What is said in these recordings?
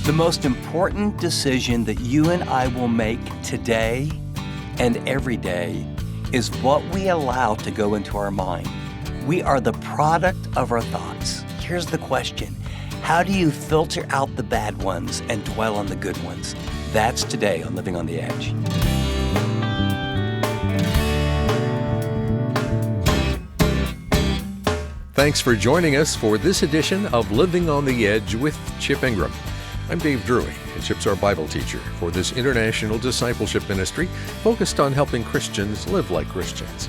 The most important decision that you and I will make today and every day is what we allow to go into our mind. We are the product of our thoughts. Here's the question: how do you filter out the bad ones and dwell on the good ones? That's today on Living on the Edge. Thanks for joining us for this edition of Living on the Edge with Chip Ingram. I'm Dave Drury, and Chip's our Bible teacher for this international discipleship ministry focused on helping Christians live like Christians.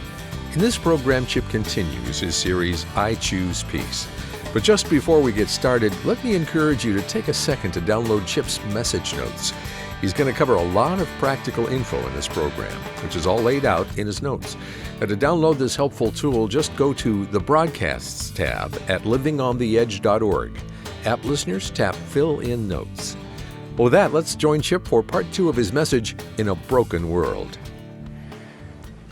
In this program, Chip continues his series, I Choose Peace. But just before we get started, let me encourage you to take a second to download Chip's message notes. He's going to cover a lot of practical info in this program, which is all laid out in his notes. Now, to download this helpful tool, just go to the Broadcasts tab at livingontheedge.org. App listeners, tap Fill in Notes. Well, with that, let's join Chip for part 2 of his message, In a Broken World.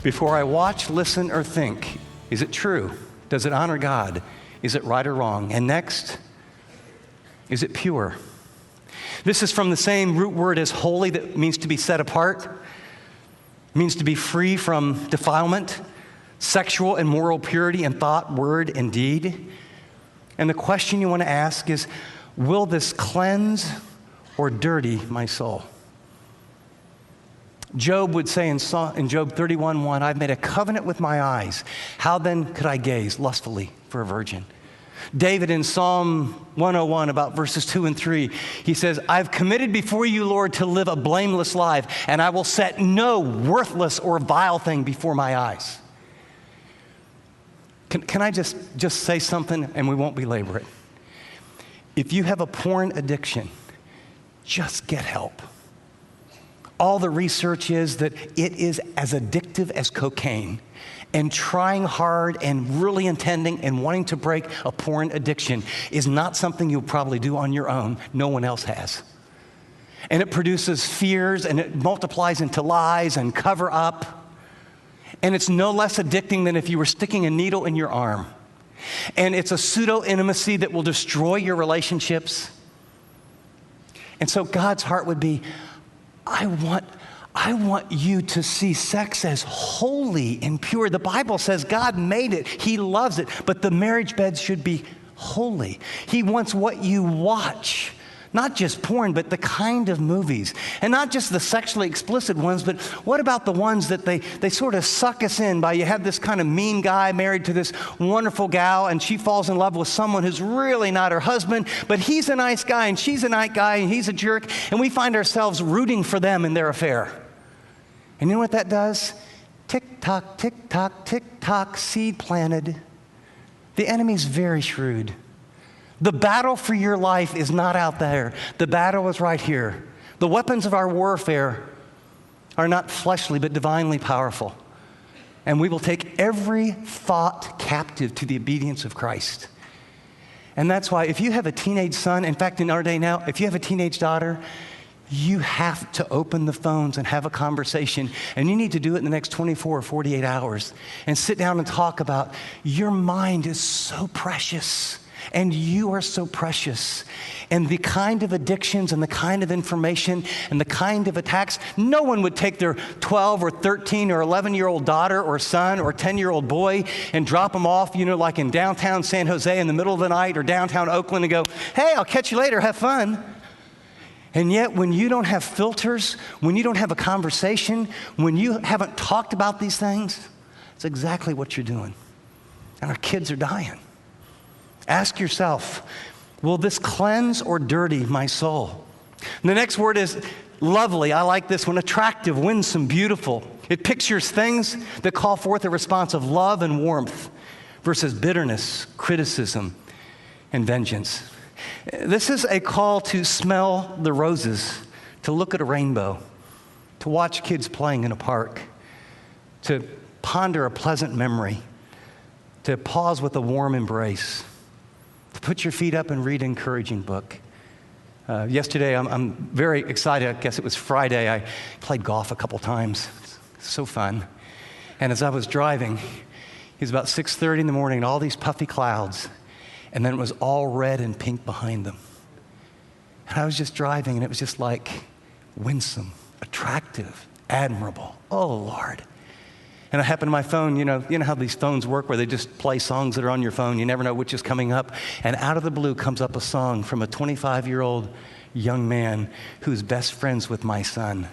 Before I watch, listen, or think, is it true? Does it honor God? Is it right or wrong? And next, is it pure? This is from the same root word as holy, that means to be set apart, means to be free from defilement, sexual and moral purity in thought, word, and deed. And the question you want to ask is, will this cleanse or dirty my soul? Job would say in Job 31:1, I've made a covenant with my eyes. How then could I gaze lustfully for a virgin? David in Psalm 101, about verses 2 and 3, he says, I've committed before you, Lord, to live a blameless life, and I will set no worthless or vile thing before my eyes. Can I just say something, and we won't belabor it? If you have a porn addiction, just get help. All the research is that it is as addictive as cocaine. And trying hard and really intending and wanting to break a porn addiction is not something you'll probably do on your own. No one else has. And it produces fears, and it multiplies into lies and cover up. And it's no less addicting than if you were sticking a needle in your arm. And it's a pseudo-intimacy that will destroy your relationships. And so God's heart would be, I want you to see sex as holy and pure. The Bible says God made it. He loves it. But the marriage bed should be holy. He wants what you watch. Not just porn, but the kind of movies. And not just the sexually explicit ones, but what about the ones that they sort of suck us in by, you have this kind of mean guy married to this wonderful gal, and she falls in love with someone who's really not her husband, but he's a nice guy, and she's a nice guy, and he's a jerk, and we find ourselves rooting for them in their affair. And you know what that does? Tick-tock, tick-tock, tick-tock, seed planted. The enemy's very shrewd. The battle for your life is not out there. The battle is right here. The weapons of our warfare are not fleshly, but divinely powerful. And we will take every thought captive to the obedience of Christ. And that's why if you have a teenage son, in fact, in our day now, if you have a teenage daughter, you have to open the phones and have a conversation. And you need to do it in the next 24 or 48 hours. And sit down and talk about, your mind is so precious. And you are so precious. And the kind of addictions and the kind of information and the kind of attacks, no one would take their 12 or 13 or 11-year-old daughter or son or 10-year-old boy and drop them off, like in downtown San Jose in the middle of the night or downtown Oakland and go, hey, I'll catch you later, have fun. And yet when you don't have filters, when you don't have a conversation, when you haven't talked about these things, it's exactly what you're doing. And our kids are dying. Ask yourself, will this cleanse or dirty my soul? And the next word is lovely. I like this one. Attractive, winsome, beautiful. It pictures things that call forth a response of love and warmth versus bitterness, criticism, and vengeance. This is a call to smell the roses, to look at a rainbow, to watch kids playing in a park, to ponder a pleasant memory, to pause with a warm embrace, to put your feet up and read an encouraging book. Yesterday, I'm very excited. I guess it was Friday. I played golf a couple times. It's so fun. And as I was driving, it was about 6:30 in the morning, and all these puffy clouds, and then it was all red and pink behind them. And I was just driving, and it was just like winsome, attractive, admirable. Oh, Lord. And I happened to my phone, you know how these phones work where they just play songs that are on your phone. You never know which is coming up. And out of the blue comes up a song from a 25-year-old young man who's best friends with my son.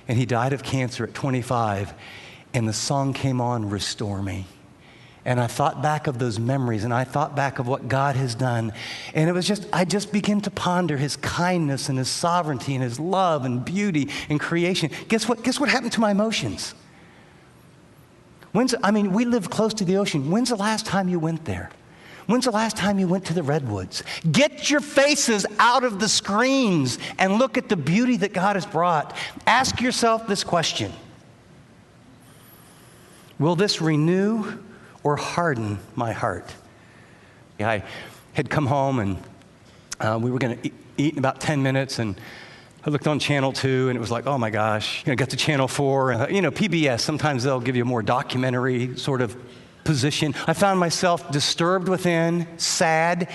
And he died of cancer at 25. And the song came on, Restore Me. And I thought back of those memories, and I thought back of what God has done. And it was just, I just began to ponder his kindness and his sovereignty and his love and beauty and creation. Guess what happened to my emotions? We live close to the ocean. When's the last time you went there? When's the last time you went to the redwoods? Get your faces out of the screens and look at the beauty that God has brought. Ask yourself this question. Will this renew or harden my heart? I had come home, and we were going to eat in about 10 minutes, and I looked on Channel 2, and it was like, oh my gosh. Got to Channel 4, and PBS, sometimes they'll give you a more documentary sort of position. I found myself disturbed within, sad,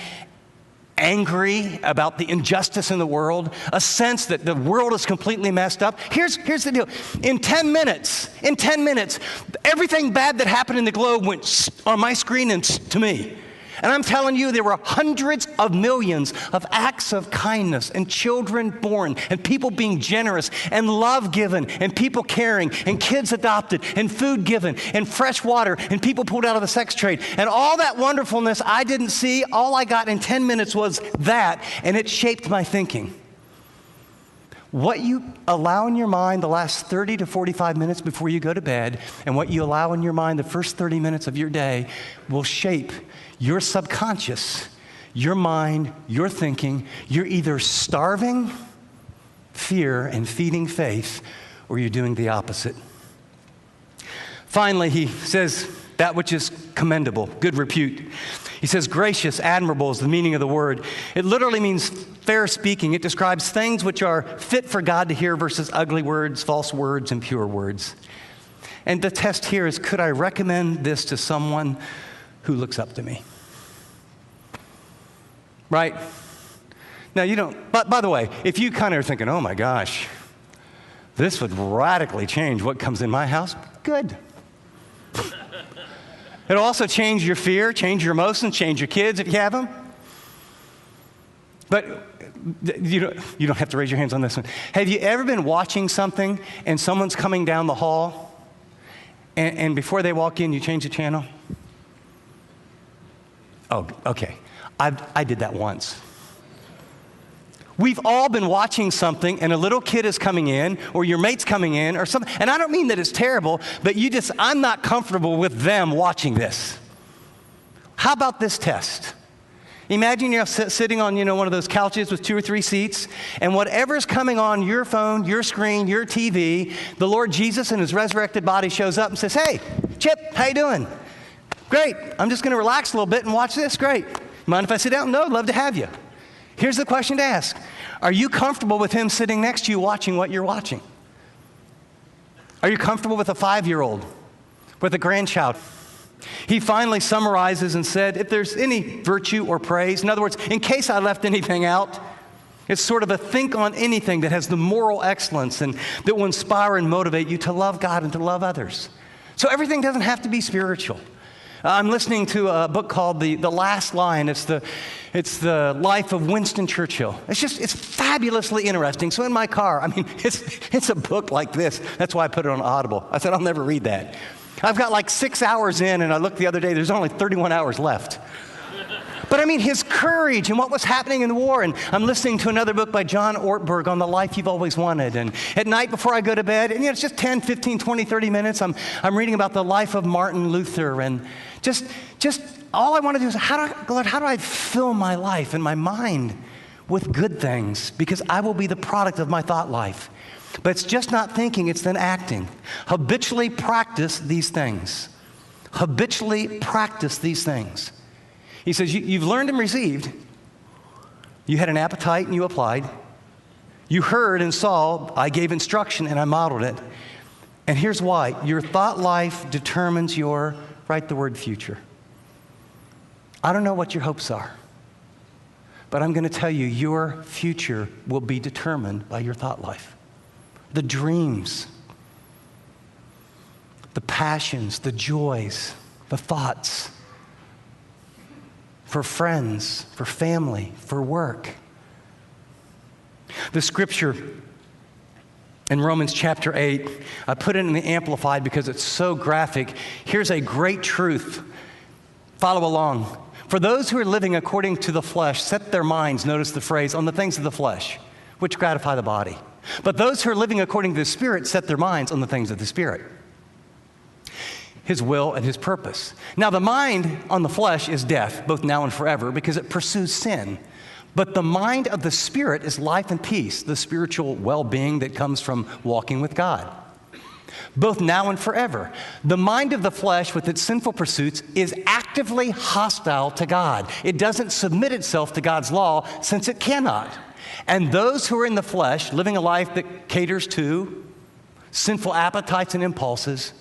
angry about the injustice in the world, a sense that the world is completely messed up. Here's the deal. In 10 minutes, everything bad that happened in the globe went on my screen and to me. And I'm telling you, there were hundreds of millions of acts of kindness and children born and people being generous and love given and people caring and kids adopted and food given and fresh water and people pulled out of the sex trade. And all that wonderfulness I didn't see. All I got in 10 minutes was that, and it shaped my thinking. What you allow in your mind the last 30 to 45 minutes before you go to bed, and what you allow in your mind the first 30 minutes of your day will shape your subconscious, your mind, your thinking. You're either starving fear and feeding faith, or you're doing the opposite. Finally, he says that which is commendable, good repute. He says gracious, admirable is the meaning of the word. It literally means fair speaking. It describes things which are fit for God to hear versus ugly words, false words, and pure words. And the test here is, could I recommend this to someone who looks up to me? Right? Now, you don't, but by the way, if you kind of are thinking, oh my gosh, this would radically change what comes in my house, good. It'll also change your fear, change your emotions, change your kids if you have them. But you don't have to raise your hands on this one. Have you ever been watching something and someone's coming down the hall and before they walk in, you change the channel? Oh, okay. I did that once. We've all been watching something and a little kid is coming in or your mate's coming in or something. And I don't mean that it's terrible, but I'm not comfortable with them watching this. How about this test? Imagine you're sitting on, one of those couches with 2 or 3 seats, and whatever's coming on your phone, your screen, your TV, the Lord Jesus in his resurrected body shows up and says, hey, Chip, how you doing? Great. I'm just going to relax a little bit and watch this. Great. Mind if I sit down? No, I'd love to have you. Here's the question to ask. Are you comfortable with him sitting next to you watching what you're watching? Are you comfortable with a 5-year-old, with a grandchild? He finally summarizes and said, if there's any virtue or praise, in other words, in case I left anything out, it's sort of a think on anything that has the moral excellence and that will inspire and motivate you to love God and to love others. So everything doesn't have to be spiritual. I'm listening to a book called The Last Line. It's the life of Winston Churchill. It's fabulously interesting. So in my car, it's a book like this. That's why I put it on Audible. I said, I'll never read that. I've got like 6 hours in, and I looked the other day, there's only 31 hours left. But his courage and what was happening in the war. And I'm listening to another book by John Ortberg on the life you've always wanted. And at night before I go to bed, and it's just 10, 15, 20, 30 minutes, I'm reading about the life of Martin Luther. And just all I want to do is, Lord, how do I fill my life and my mind with good things? Because I will be the product of my thought life. But it's just not thinking, it's then acting. Habitually practice these things. Habitually practice these things. He says, you've learned and received. You had an appetite and you applied. You heard and saw. I gave instruction and I modeled it. And here's why. Your thought life determines your, write the word future. I don't know what your hopes are. But I'm going to tell you, your future will be determined by your thought life. The dreams, the passions, the joys, the thoughts for friends, for family, for work. The scripture in Romans chapter 8, I put it in the Amplified because it's so graphic. Here's a great truth. Follow along. For those who are living according to the flesh, set their minds, notice the phrase, on the things of the flesh, which gratify the body. But those who are living according to the Spirit set their minds on the things of the Spirit, His will and His purpose. Now, the mind on the flesh is death, both now and forever, because it pursues sin. But the mind of the Spirit is life and peace, the spiritual well-being that comes from walking with God, both now and forever. The mind of the flesh with its sinful pursuits is actively hostile to God. It doesn't submit itself to God's law since it cannot. And those who are in the flesh, living a life that caters to sinful appetites and impulses,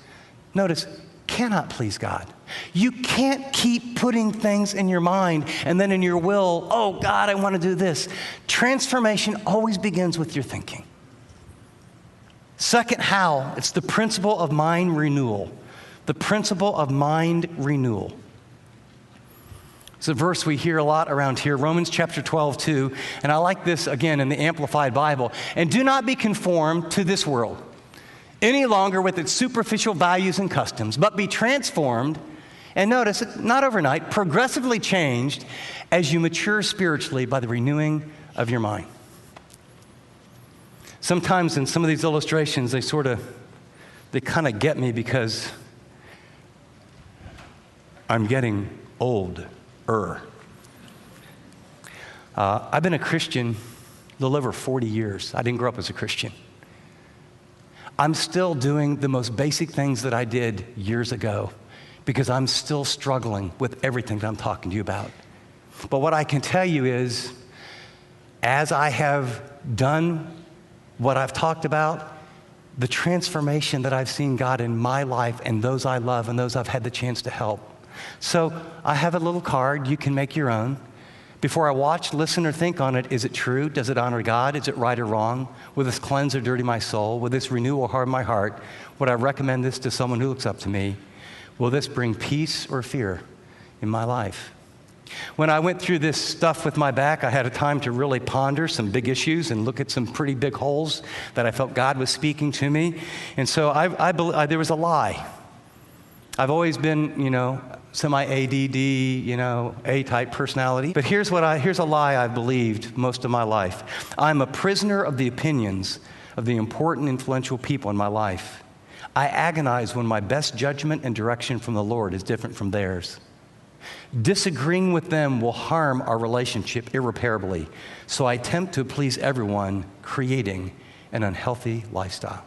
notice, cannot please God. You can't keep putting things in your mind and then in your will, oh God, I want to do this. Transformation always begins with your thinking. Second, how? It's the principle of mind renewal. The principle of mind renewal. It's a verse we hear a lot around here, Romans chapter 12, 2. And I like this again in the Amplified Bible. And do not be conformed to this world any longer with its superficial values and customs, but be transformed, and notice, not overnight, progressively changed as you mature spiritually by the renewing of your mind. Sometimes in some of these illustrations, they kind of get me because I'm getting older. I've been a Christian a little over 40 years. I didn't grow up as a Christian. I'm still doing the most basic things that I did years ago because I'm still struggling with everything that I'm talking to you about. But what I can tell you is, as I have done what I've talked about, the transformation that I've seen God in my life and those I love and those I've had the chance to help. So I have a little card. You can make your own. Before I watch, listen, or think on it, is it true? Does it honor God? Is it right or wrong? Will this cleanse or dirty my soul? Will this renew or harden my heart? Would I recommend this to someone who looks up to me? Will this bring peace or fear in my life? When I went through this stuff with my back, I had a time to really ponder some big issues and look at some pretty big holes that I felt God was speaking to me. And so there was a lie. I've always been, semi-ADD, A-type personality. But here's a lie I've believed most of my life. I'm a prisoner of the opinions of the important, influential people in my life. I agonize when my best judgment and direction from the Lord is different from theirs. Disagreeing with them will harm our relationship irreparably. So I attempt to please everyone, creating an unhealthy lifestyle.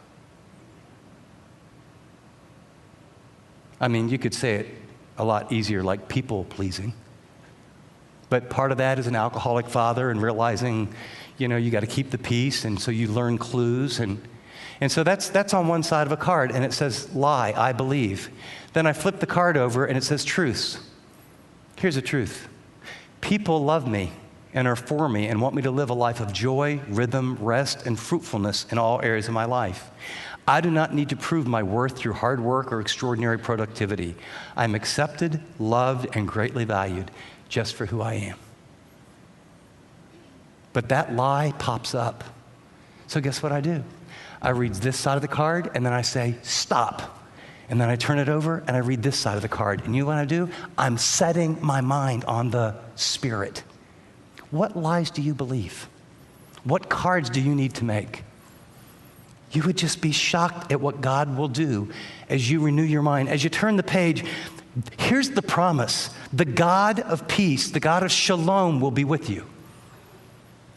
I mean, you could say it a lot easier, like people-pleasing. But part of that is an alcoholic father and realizing, you got to keep the peace, and so you learn clues. And so that's on one side of a card, and it says lie, I believe. Then I flip the card over, and it says truths. Here's the truth. People love me and are for me and want me to live a life of joy, rhythm, rest, and fruitfulness in all areas of my life. I do not need to prove my worth through hard work or extraordinary productivity. I'm accepted, loved, and greatly valued just for who I am. But that lie pops up. So guess what I do? I read this side of the card, and then I say, stop. And then I turn it over, and I read this side of the card. And you know what I do? I'm setting my mind on the Spirit. What lies do you believe? What cards do you need to make? You would just be shocked at what God will do as you renew your mind. As you turn the page, here's the promise. The God of peace, the God of shalom will be with you.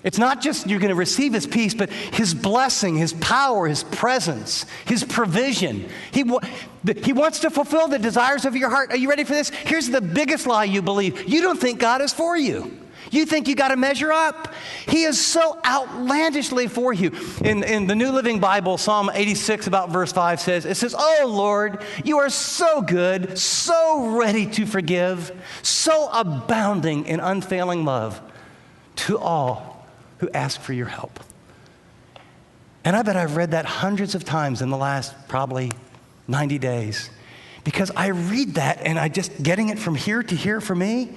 It's not just you're going to receive His peace, but His blessing, His power, His presence, His provision. He wants to fulfill the desires of your heart. Are you ready for this? Here's the biggest lie you believe. You don't think God is for you. You think you got to measure up. He is so outlandishly for you. In the New Living Bible, Psalm 86, about verse 5 says, oh Lord, you are so good, so ready to forgive, so abounding in unfailing love to all who ask for your help. And I bet I've read that hundreds of times in the last probably 90 days. Because I read that and I just, getting it from here to here for me,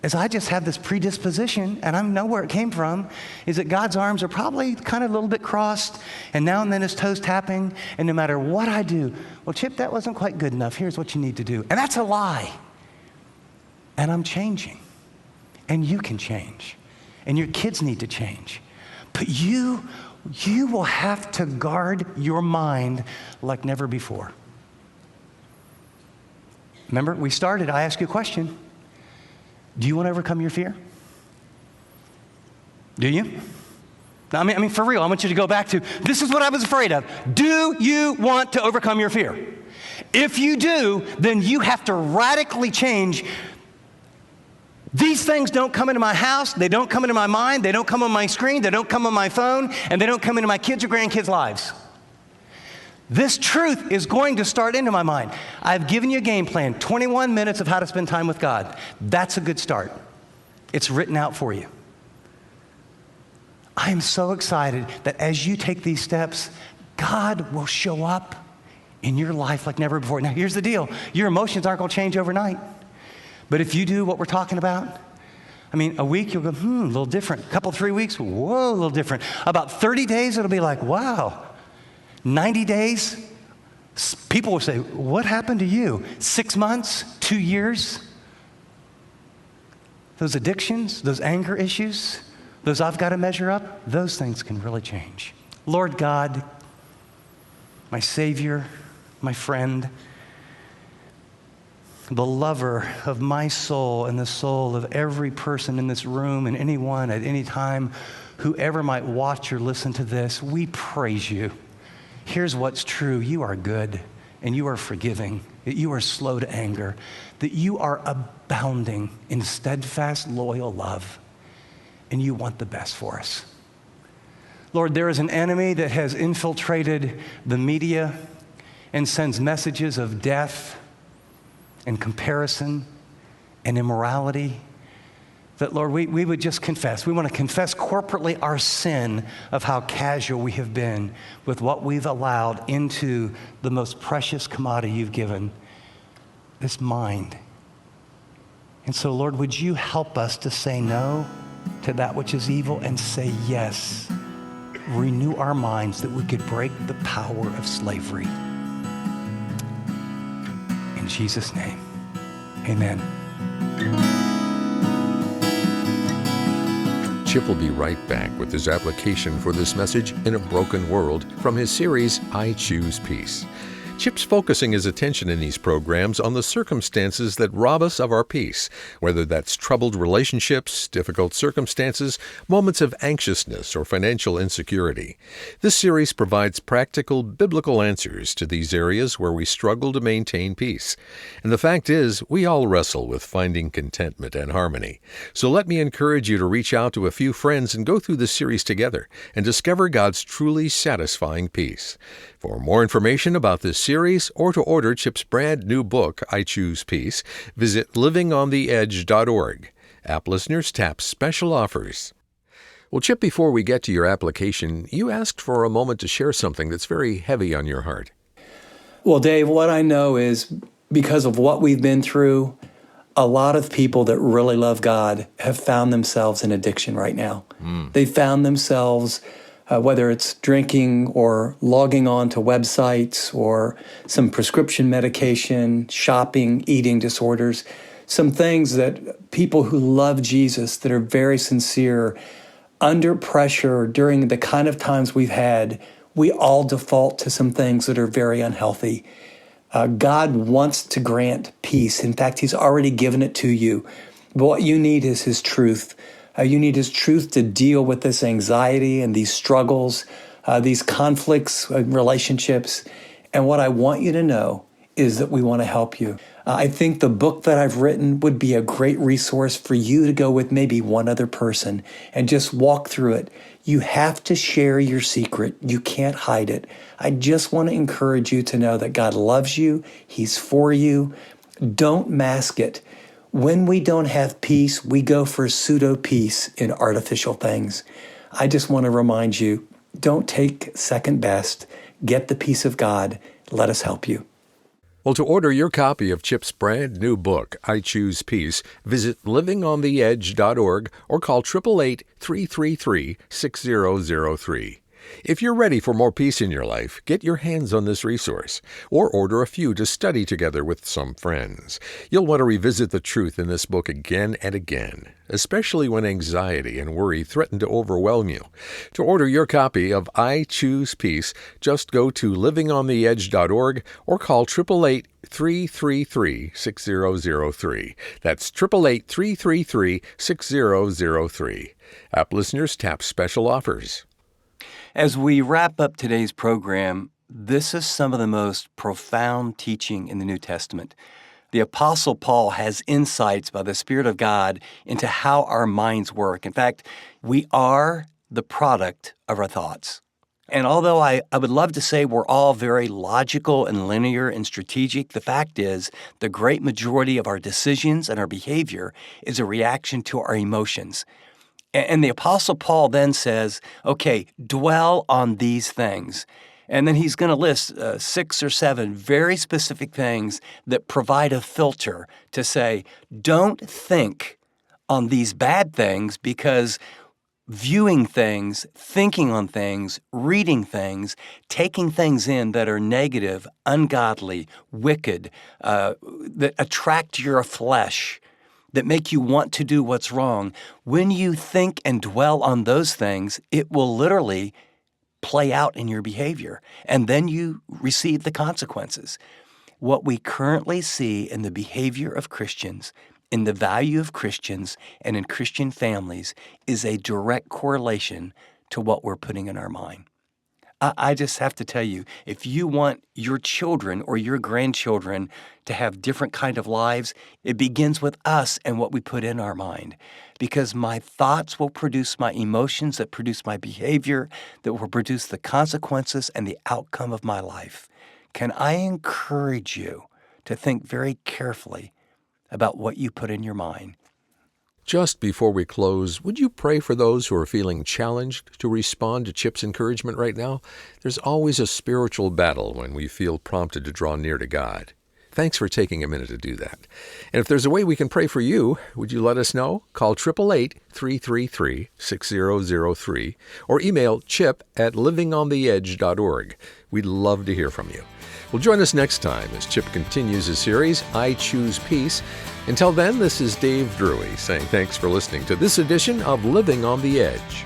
is I just have this predisposition, and I know where it came from, is that God's arms are probably kind of a little bit crossed, and now and then his toes tapping, and no matter what I do, well, Chip, that wasn't quite good enough. Here's what you need to do. And that's a lie. And I'm changing. And you can change. And your kids need to change. But you will have to guard your mind like never before. Remember, we started, I asked you a question. Do you want to overcome your fear? Do you? I mean, for real, I want you to go back to, this is what I was afraid of. Do you want to overcome your fear? If you do, then you have to radically change. These things don't come into my house, they don't come into my mind, they don't come on my screen, they don't come on my phone, and they don't come into my kids' or grandkids' lives. This truth is going to start into my mind. I've given you a game plan, 21 minutes of how to spend time with God. That's a good start. It's written out for you. I am so excited that as you take these steps, God will show up in your life like never before. Now, here's the deal. Your emotions aren't going to change overnight. But if you do what we're talking about, I mean, a week you'll go, a little different. A couple, 3 weeks, whoa, a little different. About 30 days, it'll be like, wow. 90 days, people will say, what happened to you? 6 months, 2 years? Those addictions, those anger issues, those I've got to measure up, those things can really change. Lord God, my Savior, my friend, the lover of my soul and the soul of every person in this room and anyone at any time, whoever might watch or listen to this, we praise you. Here's what's true. You are good and you are forgiving, that you are slow to anger, that you are abounding in steadfast, loyal love, and you want the best for us. Lord, there is an enemy that has infiltrated the media and sends messages of death and comparison and immorality, that, Lord, we would just confess. We want to confess corporately our sin of how casual we have been with what we've allowed into the most precious commodity you've given, this mind. And so, Lord, would you help us to say no to that which is evil and say yes. Renew our minds that we could break the power of slavery. In Jesus' name, amen. Chip will be right back with his application for this message in a broken world from his series, I Choose Peace. Chip's focusing his attention in these programs on the circumstances that rob us of our peace, whether that's troubled relationships, difficult circumstances, moments of anxiousness, or financial insecurity. This series provides practical biblical answers to these areas where we struggle to maintain peace. And the fact is, we all wrestle with finding contentment and harmony. So let me encourage you to reach out to a few friends and go through this series together and discover God's truly satisfying peace. For more information about this series or to order Chip's brand new book, I Choose Peace, visit livingontheedge.org. App listeners tap special offers. Well, Chip, before we get to your application, you asked for a moment to share something that's very heavy on your heart. Well, Dave, what I know is because of what we've been through, a lot of people that really love God have found themselves in addiction right now. They found themselves whether it's drinking or logging on to websites or some prescription medication, shopping, eating disorders, some things that people who love Jesus, that are very sincere, under pressure during the kind of times we've had, we all default to some things that are very unhealthy. God wants to grant peace. In fact, He's already given it to you. But what you need is His truth. You need His truth to deal with this anxiety and these struggles, these conflicts, relationships. And what I want you to know is that we want to help you. I think the book that I've written would be a great resource for you to go with maybe one other person and just walk through it. You have to share your secret. You can't hide it. I just want to encourage you to know that God loves you. He's for you. Don't mask it. When we don't have peace, we go for pseudo-peace in artificial things. I just want to remind you, don't take second best. Get the peace of God. Let us help you. Well, to order your copy of Chip's brand new book, I Choose Peace, visit livingontheedge.org or call 888-333-6003. If you're ready for more peace in your life, get your hands on this resource or order a few to study together with some friends. You'll want to revisit the truth in this book again and again, especially when anxiety and worry threaten to overwhelm you. To order your copy of I Choose Peace, just go to livingontheedge.org or call 888-333-6003. That's 888-333-6003. App listeners tap special offers. As we wrap up today's program, this is some of the most profound teaching in the New Testament. The Apostle Paul has insights by the Spirit of God into how our minds work. In fact, we are the product of our thoughts. And although I would love to say we're all very logical and linear and strategic, the fact is the great majority of our decisions and our behavior is a reaction to our emotions. And the Apostle Paul then says, okay, dwell on these things. And then he's going to list 6 or 7 very specific things that provide a filter to say, don't think on these bad things, because viewing things, thinking on things, reading things, taking things in that are negative, ungodly, wicked, that attract your flesh, that make you want to do what's wrong, when you think and dwell on those things, it will literally play out in your behavior, and then you receive the consequences. What we currently see in the behavior of Christians, in the value of Christians, and in Christian families is a direct correlation to what we're putting in our mind. I just have to tell you, if you want your children or your grandchildren to have different kind of lives, it begins with us and what we put in our mind. Because my thoughts will produce my emotions, that produce my behavior, that will produce the consequences and the outcome of my life. Can I encourage you to think very carefully about what you put in your mind? Just before we close, would you pray for those who are feeling challenged to respond to Chip's encouragement right now? There's always a spiritual battle when we feel prompted to draw near to God. Thanks for taking a minute to do that. And if there's a way we can pray for you, would you let us know? Call 888-333-6003 or email chip@livingontheedge.org. We'd love to hear from you. Well, join us next time as Chip continues his series, I Choose Peace. Until then, this is Dave Drury saying thanks for listening to this edition of Living on the Edge.